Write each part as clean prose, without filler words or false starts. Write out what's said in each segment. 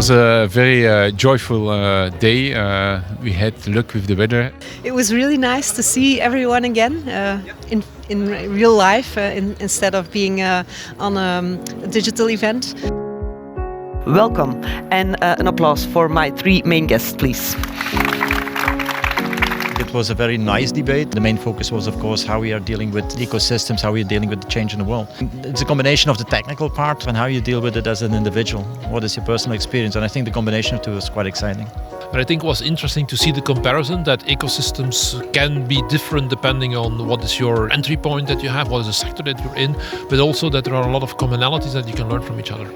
was a very joyful day. We had luck with the weather. It was really nice to see everyone again in real life instead of being on a digital event. Welcome and an applause for my three main guests, please. It was a very nice debate. The main focus was, of course, how we are dealing with ecosystems, how we are dealing with the change in the world. It's a combination of the technical part and how you deal with it as an individual. What is your personal experience? And I think the combination of two is quite exciting. But I think it was interesting to see the comparison that ecosystems can be different depending on what is your entry point that you have, what is the sector that you're in, but also that there are a lot of commonalities that you can learn from each other.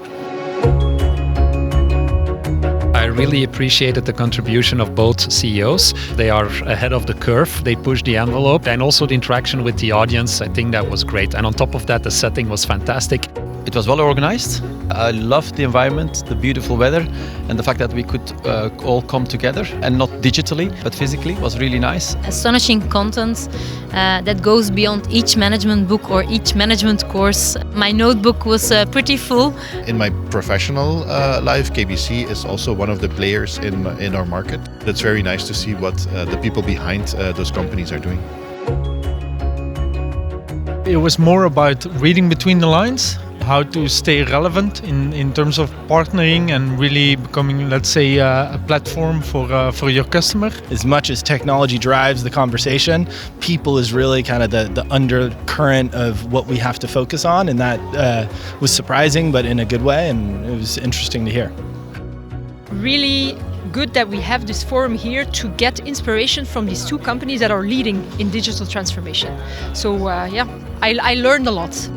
I really appreciated the contribution of both CEOs. They are ahead of the curve, they push the envelope, and also the interaction with the audience. I think that was great. And on top of that, the setting was fantastic. It was well organized. I loved the environment, the beautiful weather, and the fact that we could all come together, and not digitally, but physically, was really nice. Astonishing content that goes beyond each management book or each management course. My notebook was pretty full. In my professional life, KBC is also one of the players in our market. It's very nice to see what the people behind those companies are doing. It was more about reading between the lines, how to stay relevant in terms of partnering and really becoming, let's say, a platform for your customer. As much as technology drives the conversation, people is really kind of the undercurrent of what we have to focus on, and that was surprising, but in a good way, and it was interesting to hear. Really good that we have this forum here to get inspiration from these two companies that are leading in digital transformation. So I learned a lot.